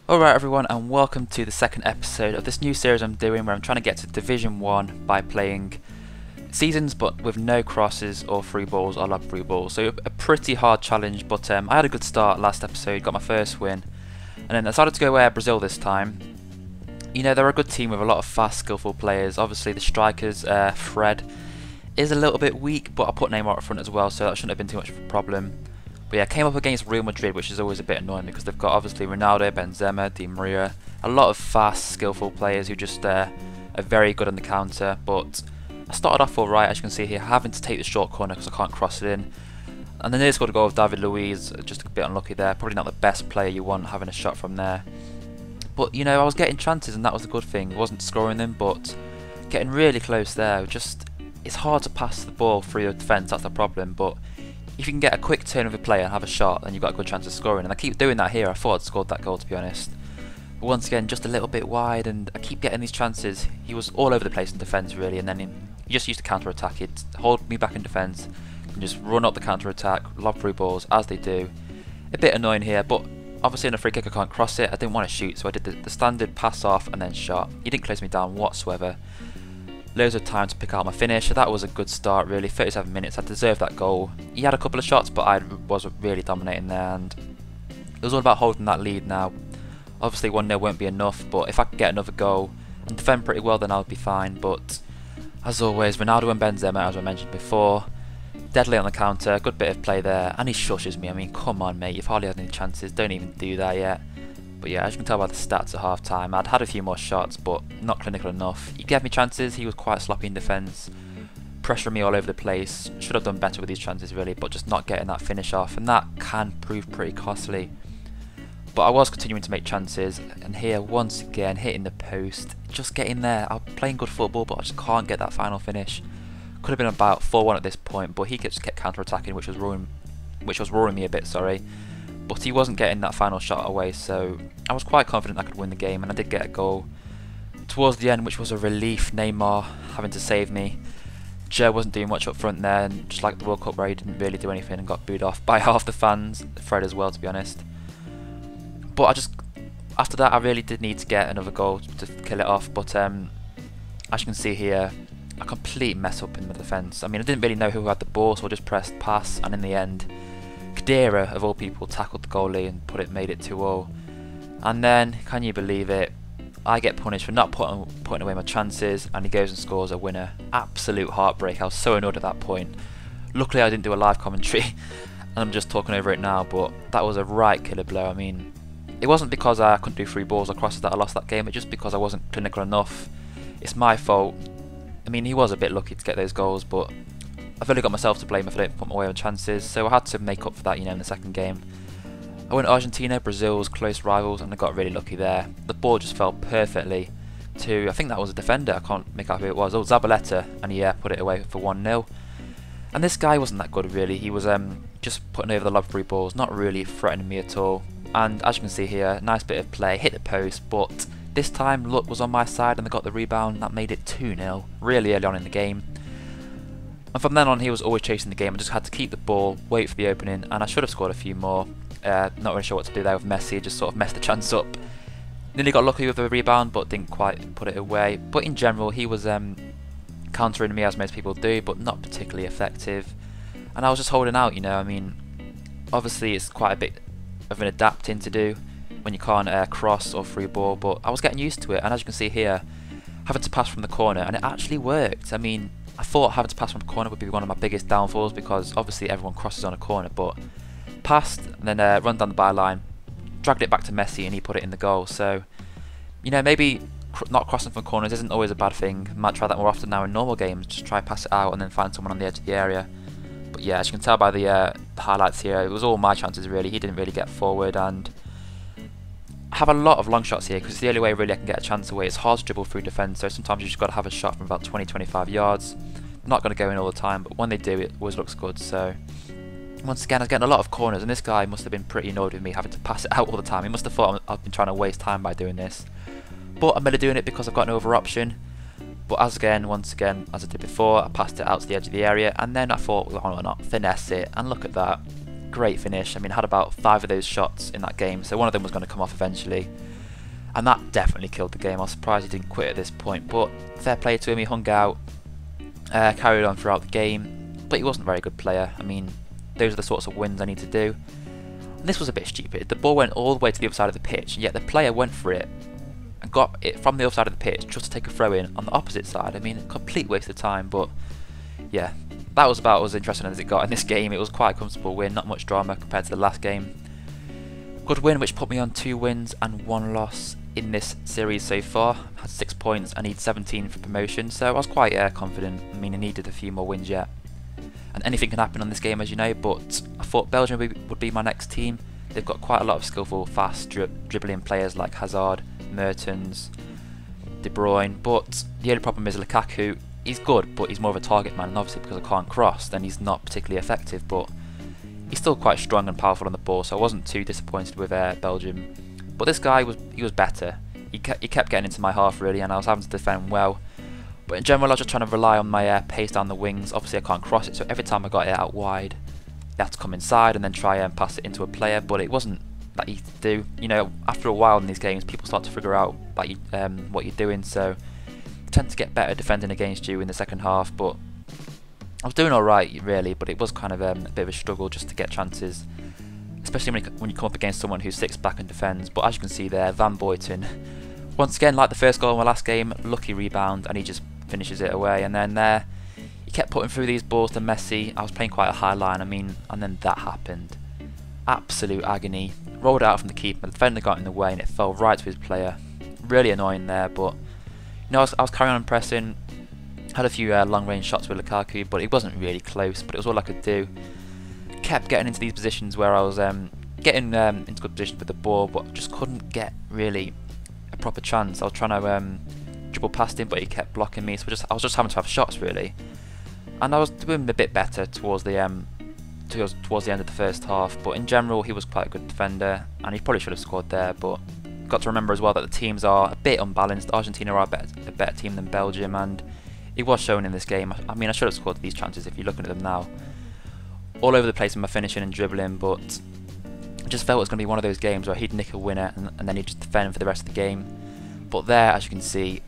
Alright everyone, and welcome to the second episode of this new series I'm doing where I'm trying to get to Division 1 by playing seasons but with no crosses or free balls. I love free balls, so a pretty hard challenge, but I had a good start last episode, got my first win, and then I decided to go Brazil this time. You know, they're a good team with a lot of fast, skillful players. Obviously the strikers, Fred, is a little bit weak, but I put Neymar up front as well, so that shouldn't have been too much of a problem. But yeah, came up against Real Madrid, which is always a bit annoying because they've got obviously Ronaldo, Benzema, Di Maria, a lot of fast, skillful players who just are very good on the counter. But I started off alright, as you can see here, having to take the short corner because I can't cross it in. And then they scored a goal with David Luiz, just a bit unlucky there. Probably not the best player you want having a shot from there. But you know, I was getting chances and that was the good thing. I wasn't scoring them, but getting really close there. Just, it's hard to pass the ball through your defence, that's the problem. But if you can get a quick turn of a player and have a shot, then you've got a good chance of scoring. And I keep doing that here. I thought I'd scored that goal, to be honest. But once again, just a little bit wide, and I keep getting these chances. He was all over the place in defence, really, and then he just used to counter-attack. He'd hold me back in defence, and just run up the counter-attack, lob through balls, as they do. A bit annoying here, but obviously on a free kick I can't cross it. I didn't want to shoot, so I did the standard pass off and then shot. He didn't close me down whatsoever. Loads of time to pick out my finish, so that was a good start really. 37 minutes, I deserved that goal. He had a couple of shots, but I was really dominating there, and it was all about holding that lead now. Obviously 1-0 won't be enough, but if I could get another goal and defend pretty well, then I'll be fine. But as always, Ronaldo and Benzema, as I mentioned before, deadly on the counter, good bit of play there, and he shushes me. I mean, come on mate, you've hardly had any chances, don't even do that yet. But yeah, as you can tell by the stats at half time, I'd had a few more shots, but not clinical enough. He gave me chances, he was quite sloppy in defence, pressuring me all over the place. Should have done better with these chances really, but just not getting that finish off, and that can prove pretty costly. But I was continuing to make chances, and here once again, hitting the post, just getting there. I'm playing good football, but I just can't get that final finish. Could have been about 4-1 at this point, but he just kept counter-attacking, which was roaring me a bit, sorry. But he wasn't getting that final shot away, so I was quite confident I could win the game, and I did get a goal towards the end, which was a relief. Neymar having to save me. Joe wasn't doing much up front there, and just like the World Cup where he didn't really do anything and got booed off by half the fans, Fred as well to be honest. But after that I really did need to get another goal to kill it off, but as you can see here, a complete mess up in the defence. I mean, I didn't really know who had the ball, so I just pressed pass, and in the end Khedira, of all people, tackled the goalie and made it 2-0. And then, can you believe it, I get punished for not putting away my chances, and he goes and scores a winner. Absolute heartbreak. I was so annoyed at that point. Luckily I didn't do a live commentary and I'm just talking over it now, but that was a right killer blow. I mean, it wasn't because I couldn't do free balls or crosses that I lost that game, it's just because I wasn't clinical enough. It's my fault. I mean, he was a bit lucky to get those goals, but I've only got myself to blame if I don't put away my chances, so I had to make up for that, you know, in the second game. I went Argentina, Brazil's close rivals, and I got really lucky there. The ball just fell perfectly to, I think that was a defender, I can't make out who it was. Oh, Zabaleta, and he put it away for 1-0. And this guy wasn't that good really, he was just putting over the lob free balls, not really threatening me at all. And as you can see here, nice bit of play, hit the post, but this time luck was on my side and they got the rebound. That made it 2-0, really early on in the game. And from then on he was always chasing the game. I just had to keep the ball, wait for the opening, and I should have scored a few more. Not really sure what to do there with Messi, just sort of messed the chance up. Nearly got lucky with the rebound, but didn't quite put it away. But in general, he was countering me as most people do, but not particularly effective. And I was just holding out, you know. I mean, obviously it's quite a bit of an adapting to do when you can't cross or free ball, but I was getting used to it. And as you can see here, having to pass from the corner, and it actually worked. I mean, I thought having to pass from a corner would be one of my biggest downfalls because obviously everyone crosses on a corner, but passed and then run down the byline, dragged it back to Messi and he put it in the goal. So, you know, maybe not crossing from corners isn't always a bad thing. I might try that more often now in normal games, just try pass it out and then find someone on the edge of the area. But yeah, as you can tell by the highlights here, it was all my chances really. He didn't really get forward, and I have a lot of long shots here because it's the only way really I can get a chance away. It's hard to dribble through defence, so sometimes you just got to have a shot from about 20-25 yards. Not going to go in all the time, but when they do, it always looks good. So once again, I was getting a lot of corners, and this guy must have been pretty annoyed with me having to pass it out all the time. He must have thought I've been trying to waste time by doing this, but I'm only doing it because I've got no other option. But once again, as I did before, I passed it out to the edge of the area, and then I thought, well, why not finesse it? And look at that, great finish. I mean, I had about 5 of those shots in that game, so one of them was going to come off eventually. and that definitely killed the game. I was surprised he didn't quit at this point, but fair play to him, he hung out, carried on throughout the game, but he wasn't a very good player. I mean, those are the sorts of wins I need to do. And this was a bit stupid. The ball went all the way to the other side of the pitch, and yet the player went for it and got it from the other side of the pitch just to take a throw in on the opposite side. I mean, a complete waste of time, but yeah, that was about as interesting as it got in this game. It was quite a comfortable win, not much drama compared to the last game. Good win, which put me on 2 wins and 1 loss in this series so far. I had 6 points, I need 17 for promotion, so I was quite confident. I mean, I needed a few more wins yet. And anything can happen on this game, as you know, but I thought Belgium would be my next team. They've got quite a lot of skillful, fast, dribbling players like Hazard, Mertens, De Bruyne, but the only problem is Lukaku. He's good, but he's more of a target man, and obviously because I can't cross, then he's not particularly effective, but he's still quite strong and powerful on the ball, so I wasn't too disappointed with Belgium. But this guy was better. He kept getting into my half really, and I was having to defend well. But in general, I was just trying to rely on my pace down the wings. Obviously, I can't cross it, so every time I got it out wide, I had to come inside and then try and pass it into a player. But it wasn't that easy to do. You know, after a while in these games, people start to figure out what you're doing. So I tend to get better defending against you in the second half. But I was doing all right, really. But it was kind of a bit of a struggle just to get chances, especially when you come up against someone who sits back and defends. But as you can see there, Van Boyten, once again, like the first goal in my last game, lucky rebound, and he just finishes it away. And then there, he kept putting through these balls to Messi. I was playing quite a high line, I mean, and then that happened. Absolute agony. Rolled out from the keeper, the defender got in the way, and it fell right to his player. Really annoying there, but you know, I was carrying on pressing. Had a few long-range shots with Lukaku, but it wasn't really close. But it was all I could do. Kept getting into these positions where I was getting into good positions with the ball, but just couldn't get really a proper chance. I was trying to dribble past him, but he kept blocking me, so I was just having to have shots really. And I was doing a bit better towards the end of the first half, but in general he was quite a good defender, and he probably should have scored there. But got to remember as well that the teams are a bit unbalanced. Argentina are a better team than Belgium, and it was shown in this game. I mean, I should have scored these chances if you're looking at them now. All over the place in my finishing and dribbling, but I just felt it was going to be one of those games where he'd nick a winner and then he'd just defend for the rest of the game. But there, as you can see,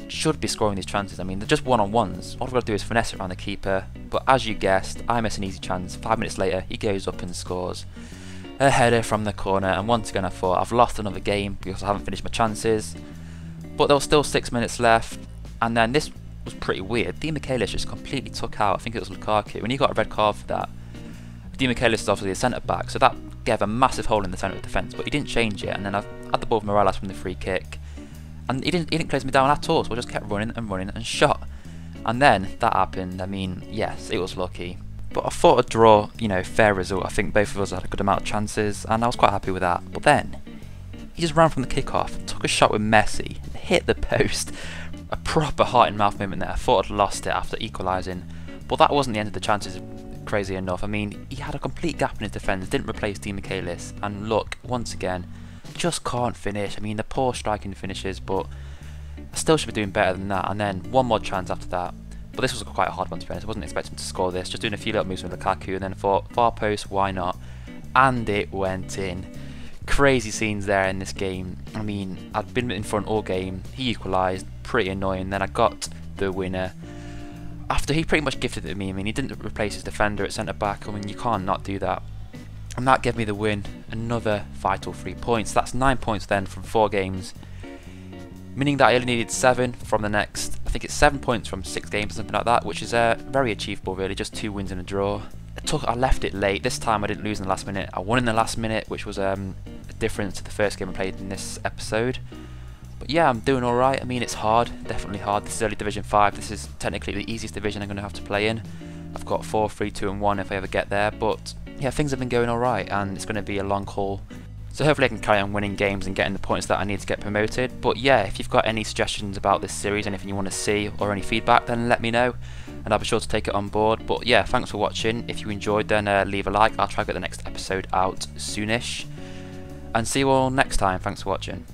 should be scoring these chances. I mean, they're just one-on-ones. All I've got to do is finesse it around the keeper. But as you guessed, I miss an easy chance. 5 minutes later, he goes up and scores a header from the corner. And once again, I thought I've lost another game because I haven't finished my chances. But there was still 6 minutes left, and then this was pretty weird. Di Michaelis just completely took out, I think it was Lukaku, and he got a red card for that. Di Michaelis is obviously a centre back, so that gave a massive hole in the centre of defence, but he didn't change it. And then I had the ball from Morales from the free kick, and he didn't close me down at all, so I just kept running and shot. And then that happened. I mean, yes, it was lucky, but I thought a draw, you know, fair result. I think both of us had a good amount of chances, and I was quite happy with that. But then he just ran from the kick-off, took a shot with Messi, hit the post. A proper heart and mouth moment there. I thought I'd lost it after equalising, but that wasn't the end of the chances, crazy enough. I mean, he had a complete gap in his defence, didn't replace Di Michaelis, and look, once again, just can't finish. I mean, the poor striking finishes, but I still should be doing better than that. And then one more chance after that, but this was quite a hard one to be honest. I wasn't expecting to score this, just doing a few little moves with Lukaku, and then thought, far post, why not? And it went in. Crazy scenes there in this game. I mean, I'd been in front all game, he equalised, pretty annoying, then I got the winner after he pretty much gifted it to me. I mean, he didn't replace his defender at centre back. I mean, you can't not do that, and that gave me the win. Another vital 3 points. That's 9 points then from 4 games, meaning that I only needed 7 from the next, I think it's 7 points from 6 games or something like that, which is very achievable really, just 2 wins and a draw. I left it late. This time I didn't lose in the last minute, I won in the last minute, which was a difference to the first game I played in this episode. But yeah, I'm doing alright. I mean, it's hard, definitely hard. This is only Division 5, this is technically the easiest division I'm going to have to play in. I've got 4, 3, 2 and 1 if I ever get there, but yeah, things have been going alright, and it's going to be a long haul. So hopefully I can carry on winning games and getting the points that I need to get promoted. But yeah, if you've got any suggestions about this series, anything you want to see, or any feedback, then let me know, and I'll be sure to take it on board. But yeah, thanks for watching. If you enjoyed, then leave a like. I'll try to get the next episode out soonish. And see you all next time. Thanks for watching.